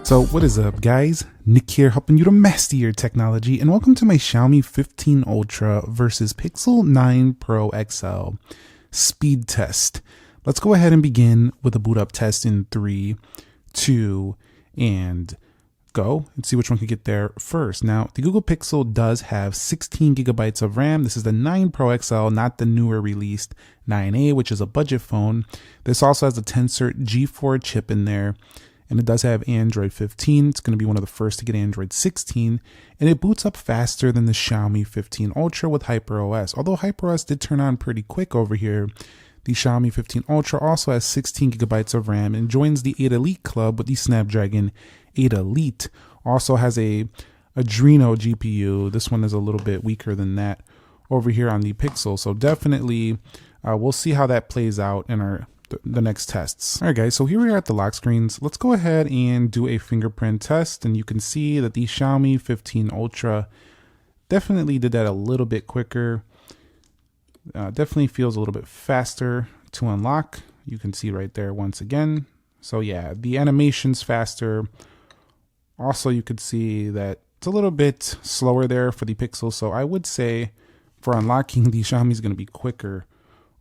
So what is up, guys? Nick here, helping you to master your technology, and welcome to my Xiaomi 15 Ultra versus Pixel 9 Pro XL speed test. Let's go ahead and begin with a boot up test in 3, 2, and go and see which one can get there first. Now, the Google Pixel does have 16 gigabytes of RAM. This is the 9 Pro XL, not the newer released 9A, which is a budget phone. This also has a Tensor G4 chip in there. And it does have Android 15. It's going to be one of the first to get Android 16. And it boots up faster than the Xiaomi 15 Ultra with HyperOS. Although HyperOS did turn on pretty quick over here, the Xiaomi 15 Ultra also has 16 gigabytes of RAM and joins the 8 Elite club with the Snapdragon 8 Elite. Also has a Adreno GPU. This one is a little bit weaker than that over here on the Pixel. So definitely we'll see how that plays out in the next tests. All right, guys, so here we are at the lock screens. Let's go ahead and do a fingerprint test, and you can see that the Xiaomi 15 Ultra definitely did that a little bit quicker. Definitely feels a little bit faster to unlock. You can see right there once again. So yeah, the animation's faster. Also, you could see that it's a little bit slower there for the Pixel. So I would say for unlocking, the Xiaomi is going to be quicker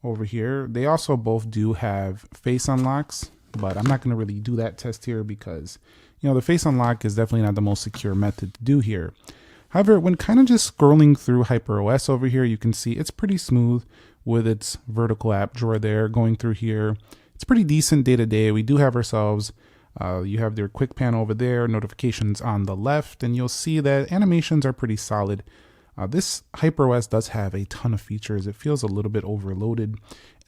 over here. They also both do have face unlocks, but I'm not going to really do that test here because, you know, the face unlock is definitely not the most secure method to do here. However, when kind of just scrolling through HyperOS over here, you can see it's pretty smooth with its vertical app drawer there going through here. It's pretty decent day to day. We do have ourselves, you have their quick panel over there, notifications on the left, and you'll see that animations are pretty solid. This HyperOS does have a ton of features. It feels a little bit overloaded,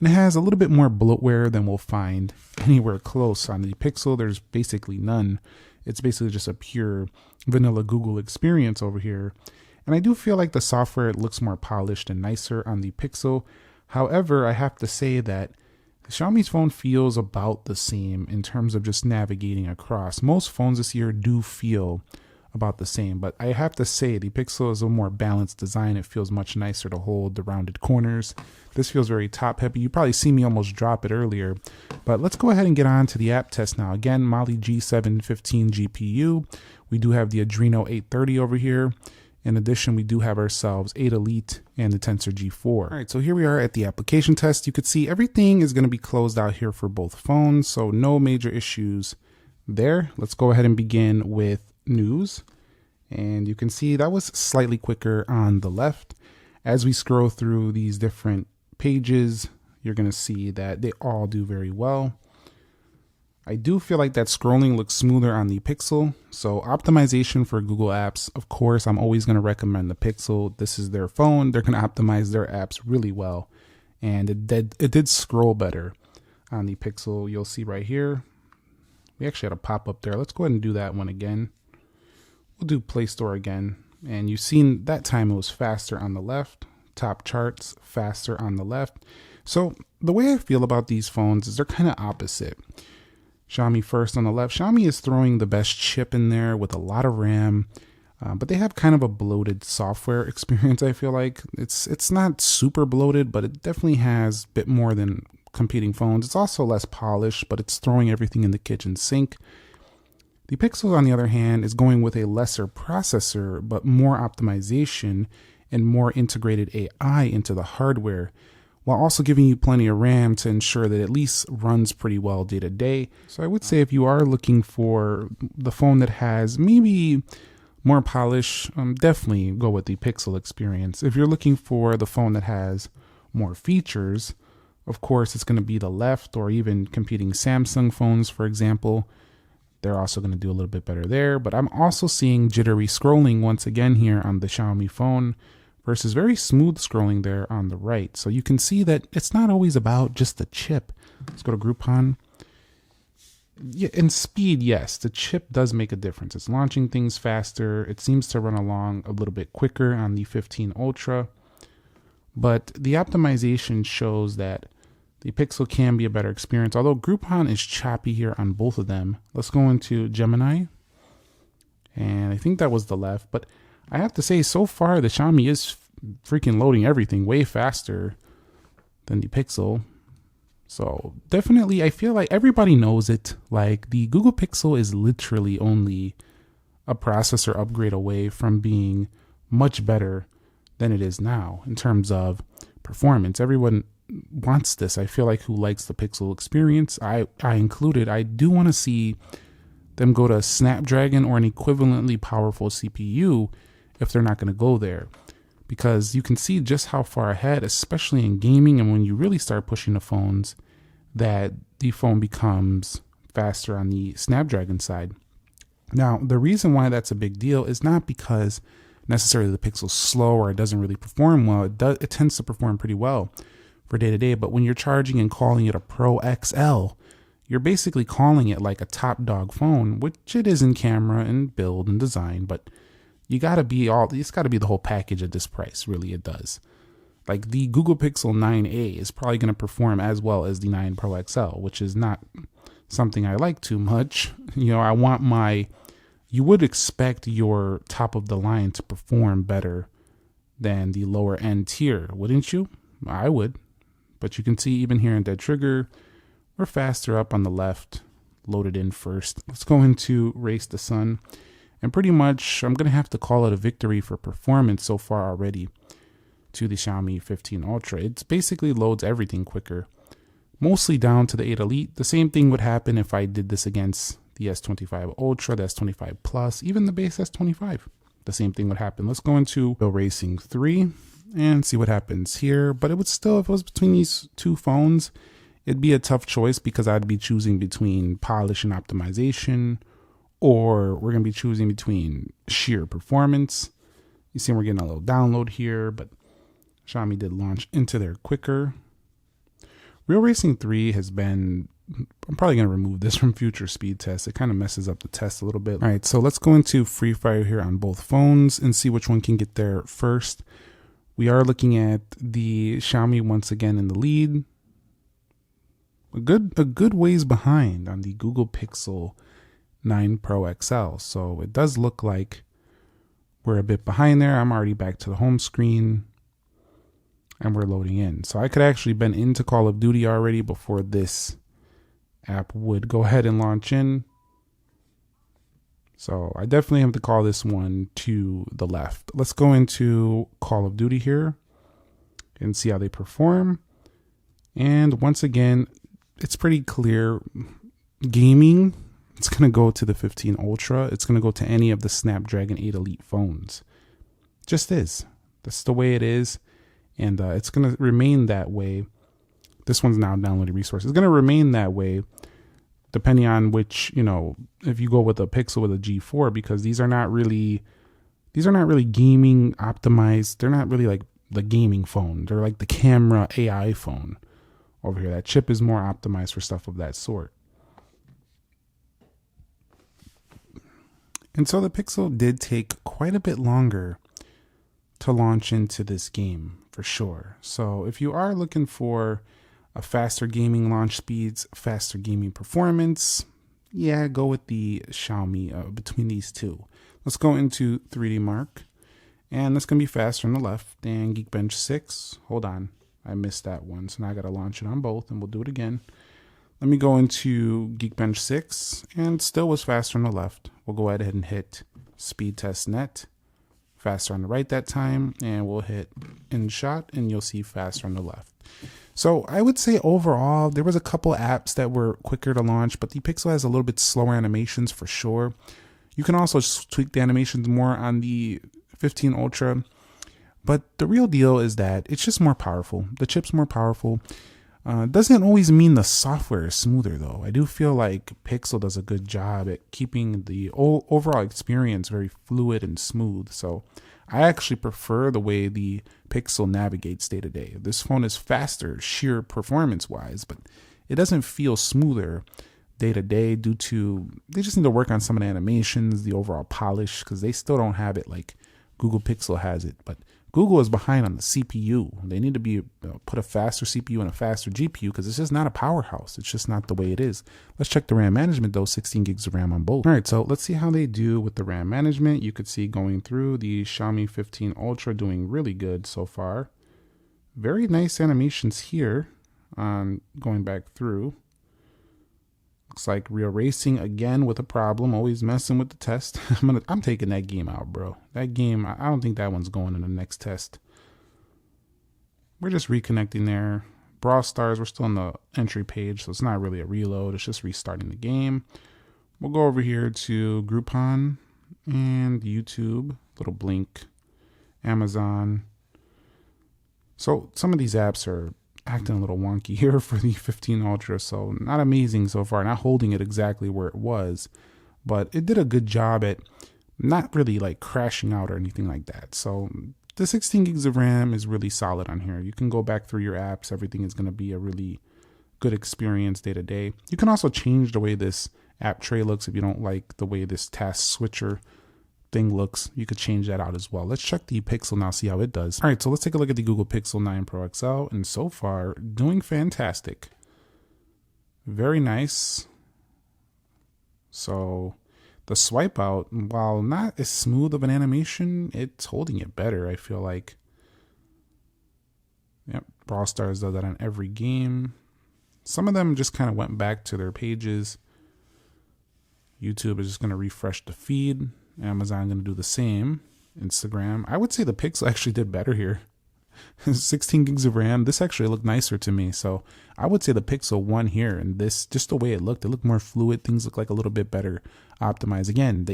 and it has a little bit more bloatware than we'll find anywhere close on the Pixel. There's basically none. It's basically just a pure vanilla Google experience over here. And I do feel like the software looks more polished and nicer on the Pixel. However, I have to say that Xiaomi's phone feels about the same in terms of just navigating across. Most phones this year do feel about the same, but I have to say the Pixel is a more balanced design. It feels much nicer to hold the rounded corners. This feels very top heavy. You probably see me almost drop it earlier, but let's go ahead and get on to the app test now. Again, Mali G715 GPU. We do have the Adreno 830 over here. In addition, we do have ourselves 8 Elite and the Tensor G4. All right, so here we are at the application test. You could see everything is going to be closed out here for both phones, so no major issues there. Let's go ahead and begin with news, and you can see that was slightly quicker on the left. As we scroll through these different pages, you're going to see that they all do very well. I do feel like that scrolling looks smoother on the Pixel. So optimization for Google apps, of course, I'm always going to recommend the Pixel. This is their phone. They're going to optimize their apps really well, and it did scroll better on the Pixel. You'll see right here, we actually had a pop-up there. Let's go ahead and do that one again. We'll do Play Store again, and you've seen that time it was faster on the left. Top charts, faster on the left. So the way I feel about these phones is they're kind of opposite. Xiaomi first on the left. Xiaomi is throwing the best chip in there with a lot of RAM, but they have kind of a bloated software experience. I feel like it's not super bloated, but it definitely has a bit more than competing phones. It's also less polished, but it's throwing everything in the kitchen sink. The Pixel, on the other hand, is going with a lesser processor, but more optimization and more integrated AI into the hardware, while also giving you plenty of RAM to ensure that it at least runs pretty well day to day. So I would say if you are looking for the phone that has maybe more polish, definitely go with the Pixel experience. If you're looking for the phone that has more features, of course, it's going to be the left, or even competing Samsung phones, for example. They're also going to do a little bit better there. But I'm also seeing jittery scrolling once again here on the Xiaomi phone versus very smooth scrolling there on the right. So you can see that it's not always about just the chip. Let's go to Groupon. Yeah, in speed, yes, the chip does make a difference. It's launching things faster. It seems to run along a little bit quicker on the 15 Ultra. But the optimization shows that the Pixel can be a better experience, although Groupon is choppy here on both of them. Let's go into Gemini. And I think that was the left. But I have to say, so far, the Xiaomi is freaking loading everything way faster than the Pixel. So definitely, I feel like everybody knows it. Like the Google Pixel is literally only a processor upgrade away from being much better than it is now in terms of performance. Everyone wants this. I feel like who likes the Pixel experience, I included. I do want to see them go to Snapdragon or an equivalently powerful CPU if they're not going to go there. Because you can see just how far ahead, especially in gaming and when you really start pushing the phones, that the phone becomes faster on the Snapdragon side. Now, the reason why that's a big deal is not because necessarily the Pixel's slow or it doesn't really perform well. It tends to perform pretty well for day to day, but when you're charging and calling it a Pro XL, you're basically calling it like a top dog phone, which it is in camera and build and design, but it's got to be the whole package at this price. Really, it does. Like the Google Pixel 9a is probably going to perform as well as the 9 Pro XL, which is not something I like too much. You know, you would expect your top of the line to perform better than the lower end tier, wouldn't you? I would. But you can see even here in Dead Trigger, we're faster up on the left, loaded in first. Let's go into Race the Sun. And pretty much, I'm going to have to call it a victory for performance so far already to the Xiaomi 15 Ultra. It basically loads everything quicker, mostly down to the 8 Elite. The same thing would happen if I did this against the S25 Ultra, the S25 Plus, even the base S25. The same thing would happen. Let's go into Real Racing 3 and see what happens here. But it would still, if it was between these two phones, it'd be a tough choice because I'd be choosing between polish and optimization, or we're going to be choosing between sheer performance. You see we're getting a little download here, but Xiaomi did launch into there quicker. Real Racing 3 has been, I'm probably going to remove this from future speed tests. It kind of messes up the test a little bit. All right, so let's go into Free Fire here on both phones and see which one can get there first. We are looking at the Xiaomi once again in the lead. A good ways behind on the Google Pixel 9 Pro XL. So it does look like we're a bit behind there. I'm already back to the home screen and we're loading in. So I could actually been into Call of Duty already before this app would go ahead and launch in. So I definitely have to call this one to the left. Let's go into Call of Duty here and see how they perform. And once again, it's pretty clear. Gaming, it's going to go to the 15 Ultra. It's going to go to any of the Snapdragon 8 Elite phones. Just is. That's the way it is. And it's going to remain that way. This one's now downloading resources. It's going to remain that way depending on which, if you go with a Pixel with a G4, because these are not really gaming optimized. They're not really like the gaming phone. They're like the camera AI phone over here. That chip is more optimized for stuff of that sort. And so the Pixel did take quite a bit longer to launch into this game for sure. So if you are looking for a faster gaming launch speeds, faster gaming performance, yeah, go with the Xiaomi between these two. Let's go into 3D Mark, and that's going to be faster on the left than Geekbench 6. Hold on, I missed that one, so now I got to launch it on both, and we'll do it again. Let me go into Geekbench 6, and still was faster on the left. We'll go ahead and hit Speed Test Net, faster on the right that time, and we'll hit InShot, and you'll see faster on the left. So I would say overall, there was a couple apps that were quicker to launch, but the Pixel has a little bit slower animations for sure. You can also tweak the animations more on the 15 Ultra, but the real deal is that it's just more powerful. The chip's more powerful. Doesn't always mean the software is smoother though. I do feel like Pixel does a good job at keeping the overall experience very fluid and smooth. So I actually prefer the way the Pixel navigates day to day. This phone is faster, sheer performance wise, but it doesn't feel smoother day to day due to, they just need to work on some of the animations, the overall polish, because they still don't have it like Google Pixel has it. But Google is behind on the CPU. They need to put a faster CPU and a faster GPU because it's just not a powerhouse. It's just not the way it is. Let's check the RAM management though, 16 gigs of RAM on both. All right, so let's see how they do with the RAM management. You could see going through the Xiaomi 15 Ultra doing really good so far. Very nice animations here. on going back through. Looks like Real Racing again with a problem, always messing with the test. I'm taking that game out, bro. That game, I don't think that one's going in the next test. We're just reconnecting there. Brawl Stars, we're still on the entry page, so it's not really a reload. It's just restarting the game. We'll go over here to Groupon and YouTube, little Blink, Amazon. So some of these apps are acting a little wonky here for the 15 Ultra, so not amazing so far, not holding it exactly where it was, but it did a good job at not really like crashing out or anything like that. So the 16 gigs of RAM is really solid on here. You can go back through your apps. Everything is going to be a really good experience day to day. You can also change the way this app tray looks if you don't like the way this task switcher thing looks. You could change that out as well. Let's check the Pixel now, see how it does. All right, so let's take a look at the Google Pixel 9 Pro XL, and so far doing fantastic. Very nice. So the swipe out, while not as smooth of an animation, it's holding it better, I feel like. Yep, Brawl Stars does that on every game. Some of them just kind of went back to their pages. YouTube is just going to refresh the feed. Amazon going to do the same. Instagram. I would say the Pixel actually did better here. 16 gigs of RAM. This actually looked nicer to me. So I would say the Pixel won here. And this, just the way it looked more fluid. Things look like a little bit better optimized. Again,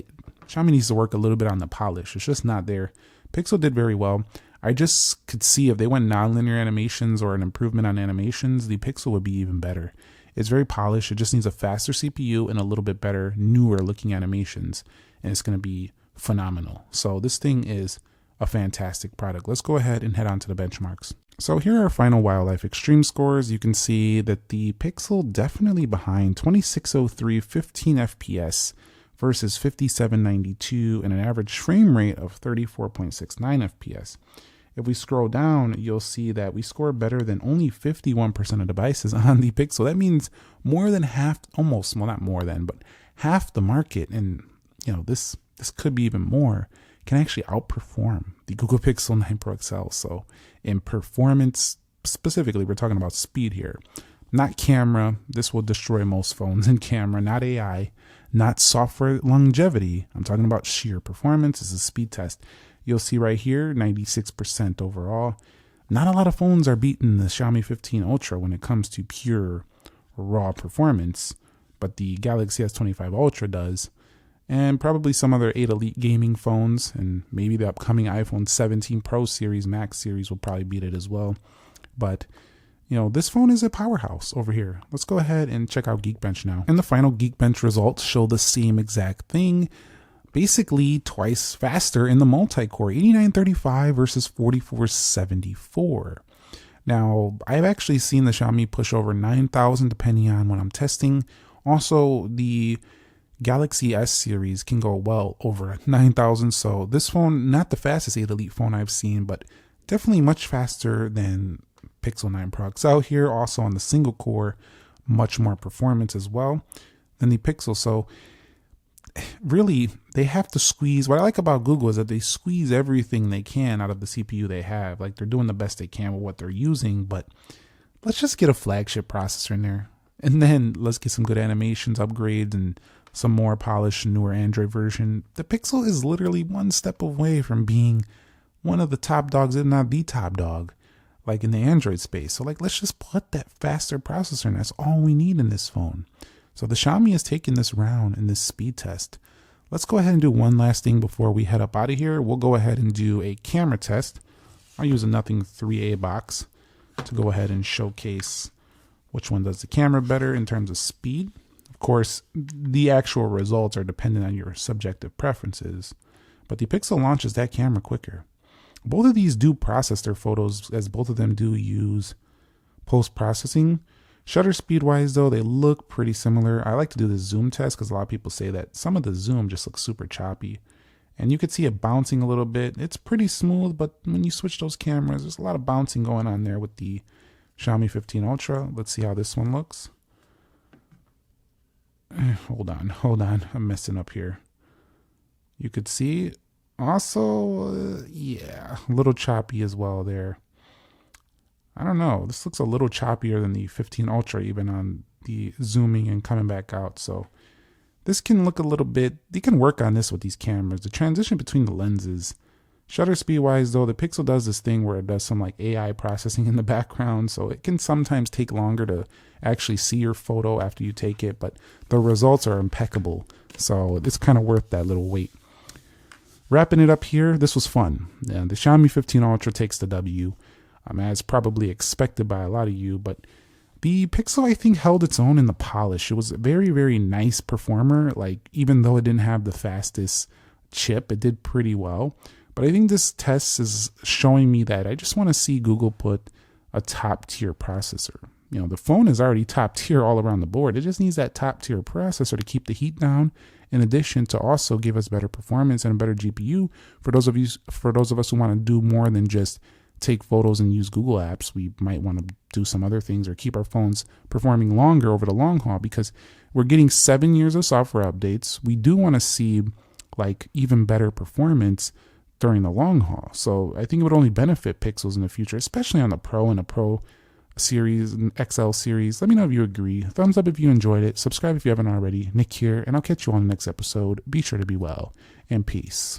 Xiaomi needs to work a little bit on the polish. It's just not there. Pixel did very well. I just could see if they went nonlinear animations or an improvement on animations, the Pixel would be even better. It's very polished. It just needs a faster CPU and a little bit better, newer looking animations. And it's going to be phenomenal. So this thing is a fantastic product. Let's go ahead and head on to the benchmarks. So here are our final Wildlife Extreme scores. You can see that the Pixel definitely behind 2603 15 FPS versus 5792 and an average frame rate of 34.69 FPS. If we scroll down, you'll see that we score better than only 51% of devices on the Pixel. That means more than half, almost, well, not more than, but half the market, and you know, this could be even more, can actually outperform the Google Pixel 9 Pro XL. So in performance, specifically, we're talking about speed here, not camera. This will destroy most phones in camera, not AI, not software longevity. I'm talking about sheer performance. This is a speed test. You'll see right here, 96% overall. Not a lot of phones are beating the Xiaomi 15 Ultra when it comes to pure raw performance, but the Galaxy S25 Ultra does. And probably some other 8 Elite gaming phones, and maybe the upcoming iPhone 17 Pro series, Max series will probably beat it as well. But, you know, this phone is a powerhouse over here. Let's go ahead and check out Geekbench now. And the final Geekbench results show the same exact thing. Basically twice faster in the multi-core, 8935 versus 4474. Now, I've actually seen the Xiaomi push over 9,000 depending on when I'm testing. Also, the Galaxy S series can go well over 9,000. So this phone, not the fastest 8 Elite phone I've seen, but definitely much faster than Pixel 9 Pro XL here. Also on the single core, much more performance as well than the Pixel. So really, they have to squeeze. What I like about Google is that they squeeze everything they can out of the CPU they have. Like, they're doing the best they can with what they're using, but let's just get a flagship processor in there. And then let's get some good animations, upgrades, and some more polished, newer Android version. The Pixel is literally one step away from being one of the top dogs, if not the top dog, like in the Android space. So like, let's just put that faster processor in. That's all we need in this phone. So the Xiaomi is taking this round in this speed test. Let's go ahead and do one last thing before we head up out of here. We'll go ahead and do a camera test. I'll use a Nothing 3A box to go ahead and showcase which one does the camera better in terms of speed. Of course, the actual results are dependent on your subjective preferences, but the Pixel launches that camera quicker. Both of these do process their photos, as both of them do use post-processing. Shutter speed wise though, they look pretty similar. I like to do the zoom test because a lot of people say that some of the zoom just looks super choppy. And you could see it bouncing a little bit. It's pretty smooth, but when you switch those cameras, there's a lot of bouncing going on there with the Xiaomi 15 Ultra. Let's see how this one looks. Hold on. I'm messing up here. You could see also, yeah, a little choppy as well there. I don't know. This looks a little choppier than the 15 Ultra even on the zooming and coming back out. So this can look a little bit, you can work on this with these cameras. The transition between the lenses. Shutter speed wise though, the Pixel does this thing where it does some like AI processing in the background. So it can sometimes take longer to actually see your photo after you take it, but the results are impeccable. So it's kind of worth that little wait. Wrapping it up here, this was fun. Yeah, the Xiaomi 15 Ultra takes the W, as probably expected by a lot of you, but the Pixel, I think, held its own in the polish. It was a very, very nice performer. Like, even though it didn't have the fastest chip, it did pretty well. But I think this test is showing me that I just want to see Google put a top tier processor. You know, the phone is already top tier all around the board. It just needs that top tier processor to keep the heat down, in addition to also give us better performance and a better GPU. For those of us who want to do more than just take photos and use Google apps, we might want to do some other things or keep our phones performing longer over the long haul, because we're getting 7 years of software updates. We do want to see like even better performance during the long haul. So I think it would only benefit Pixels in the future, especially on the Pro and the Pro series and XL series. Let me know if you agree. Thumbs up if you enjoyed it. Subscribe if you haven't already. Nick here, and I'll catch you on the next episode. Be sure to be well, and peace.